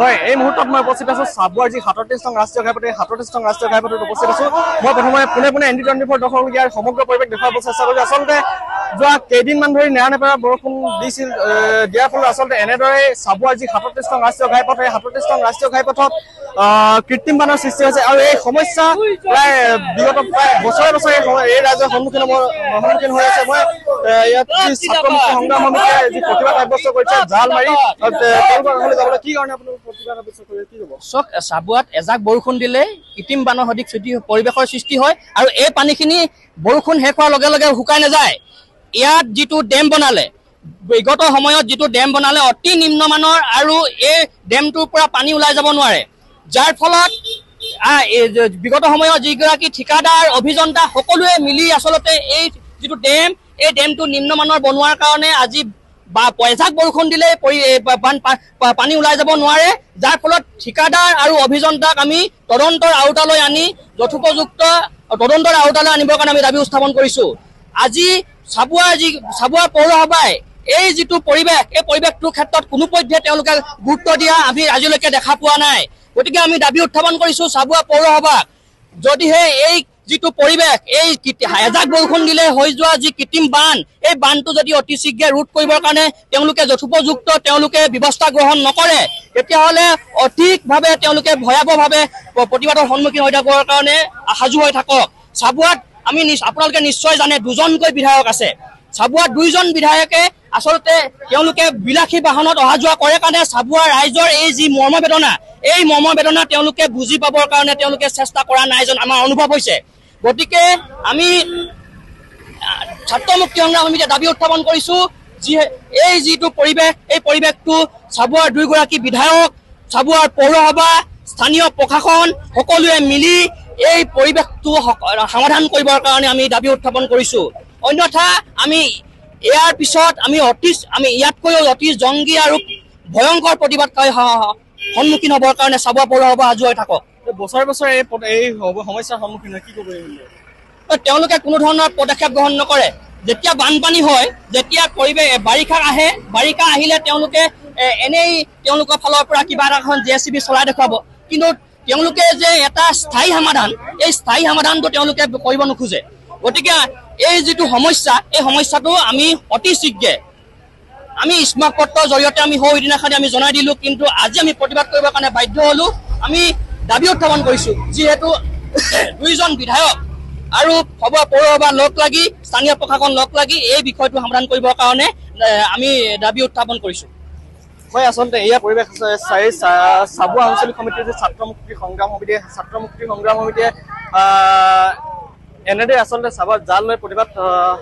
হয় এই মুহূৰ্তত মই উপস্থিত আছো চাবুৱাৰ যি ৩৭নং ৰাষ্ট্ৰীয় ঘাইপথ এই ৩৭নং ৰাষ্ট্ৰীয় ঘাইপথত উপস্থিত আছো মই প্ৰথমে পোনে ND24 দৰ্শকক ইয়াৰ সমগ্ৰ পৰিৱেশ দেখুৱাব চেষ্টা কৰিছো আচলতে যোৱা কেইদিনমান ধৰি নেৰানেপেৰা বৰষুণ দিছিল দিয়াৰ ফলত আচলতে এনেদৰে চাবুৱাৰ যি ৩৭নং ৰাষ্ট্ৰীয় ঘাইপথ এই ৩৭নং ৰাষ্ট্ৰীয় ঘাইপথত কৃত্ৰিম বানৰ সৃষ্টি হৈছে আৰু এই সমস্যা প্ৰায় বিগত প্ৰায় বছৰে বছৰে এই ৰাজ্যৰ সন্মুখীন হৈ আছে মই ইয়াত যি ছাত্ৰ মুক্তি সংগ্ৰাম সমিতিয়ে যি প্ৰতিবাদ সাব্যস্ত কৰিছে জাল মাৰি যাবলৈ কি কাৰণে আপুনি প্ৰতিবাদ সাব্যস্ত কৰি কি হ'ব চক চাবুৱাত এজাক বৰষুণ দিলে কৃত্ৰিম বানৰ সদৃশ পৰিৱেশৰ সৃষ্টি হয় আৰু এই পানীখিনি বৰষুণ শেষ হোৱাৰ লগে লগে শুকাই নাযায় ইয়াত যিটো ডেম বনালে বিগত সময়ত যিটো ডেম বনালে অতি নিম্নমানৰ আৰু এই ডেমটোৰ পৰা পানী ওলাই যাব নোৱাৰে যাৰ ফলত বিগত সময়ত যিগৰাকী ঠিকাদাৰ অভিযন্তা সকলোৱে মিলি আচলতে এই যিটো ডেম এই ডেমটো নিম্নমানৰ বনোৱাৰ কাৰণে আজি বা এজাক বৰষুণ দিলে পানী ওলাই যাব নোৱাৰে যাৰ ফলত ঠিকাদাৰ আৰু অভিযন্তাক আমি তদন্তৰ আওতালৈ আনি যথোপযুক্ত তদন্তৰ আওতালৈ আনিবৰ কাৰণে আমি দাবী উত্থাপন কৰিছো আজি চাবুৱা পৌৰসভাই এই যিটো পৰিৱেশ এই পৰিৱেশটোৰ ক্ষেত্ৰত কোনো পধ্যে তেওঁলোকে গুৰুত্ব দিয়া আমি আজিলৈকে দেখা পোৱা নাই গতিকে আমি দাবী উত্থাপন কৰিছো চাবুৱা পৌৰসভাক যদিহে এই যিটো পৰিৱেশ এই এজাক বৰষুণ দিলে হৈ যোৱা যি কৃত্ৰিম বান এই বানটো যদি অতি শীঘ্ৰে ৰোধ কৰিবৰ কাৰণে তেওঁলোকে যথোপযুক্ত তেওঁলোকে ব্যৱস্থা গ্ৰহণ নকৰে তেতিয়াহ'লে অধিকভাৱে তেওঁলোকে ভয়াৱহভাৱে প্ৰতিবাদৰ সন্মুখীন হৈ থাকিবৰ কাৰণে সাজু হৈ থাকক চাবুৱাত আমি আপোনালোকে নিশ্চয় জানে দুজনকৈ বিধায়ক আছে চাবুৱাত দুইজন বিধায়কে আচলতে তেওঁলোকে বিলাসী বাহনত অহা যোৱা কৰে কাৰণে চাবুৱা ৰাইজৰ এই যি মৰ্মবেদনা এই মৰ্মবেদনা তেওঁলোকে বুজি পাবৰ কাৰণে তেওঁলোকে চেষ্টা কৰা নাই যেন আমাৰ অনুভৱ হৈছে গতিকে আমি ছাত্ৰ মুক্তি সংগ্ৰাম সমিতিয়ে দাবী উত্থাপন কৰিছো যি এই যিটো পৰিৱেশ এই পৰিৱেশটো চাবুৱাৰ দুইগৰাকী বিধায়ক চাবুৱাৰ পৌৰসভা স্থানীয় প্ৰশাসন সকলোৱে মিলি এই পৰিৱেশটো সমাধান কৰিবৰ কাৰণে আমি দাবী উত্থাপন কৰিছো অন্যথা আমি ইয়াৰ পিছত আমি ইয়াতকৈও অতি জংগী আৰু ভয়ংকৰ প্ৰতিবাদ সন্মুখীন হ'বৰ কাৰণে চাবুৱা পৌৰসভা সাজু হৈ থাকক বছৰে বছৰে এই সমস্যাৰ সন্মুখীন কি ক'ব তেওঁলোকে কোনো ধৰণৰ পদক্ষেপ গ্ৰহণ নকৰে যেতিয়া বানপানী হয় যেতিয়া পৰিৱেশ বাৰিষা আহিলে তেওঁলোকে এনেই তেওঁলোকৰ ফালৰ পৰা কিবা এখন JCB চলাই দেখুৱাব কিন্তু তেওঁলোকে যে এটা স্থায়ী সমাধান এই স্থায়ী সমাধানটো তেওঁলোকে কৰিব নোখোজে গতিকে এই যিটো সমস্যা এই সমস্যাটো আমি অতি শীঘ্ৰে আমি স্মাৰক পত্ৰৰ জৰিয়তে আমি সেইদিনাখনি আমি জনাই দিলো কিন্তু আজি আমি প্ৰতিবাদ কৰিবৰ কাৰণে বাধ্য হলো আমি দাবী উত্থাপন কৰিছো যিহেতু দুইজন বিধায়ক আৰু পৌৰসভা লগ লাগি স্থানীয় প্ৰশাসন লগ লাগি এই বিষয়টো সমাধান কৰিবৰ কাৰণে আমি দাবী উত্থাপন কৰিছো হয় আচলতে এয়া পৰিৱেশ চাবুৱা আঞ্চলিক সমিতিৰ যে ছাত্ৰ মুক্তি সংগ্ৰাম সমিতিয়ে এনেদৰে আচলতে চাবুৱাত জাল লৈ প্ৰতিবাদ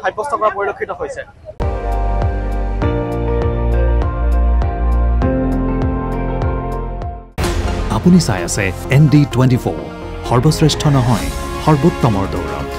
সাব্যস্ত কৰা পৰিলক্ষিত হৈছে আপুনি চাই আছে ND24 সৰ্বশ্ৰেষ্ঠ নহয় সৰ্বোত্তমৰ দৌৰত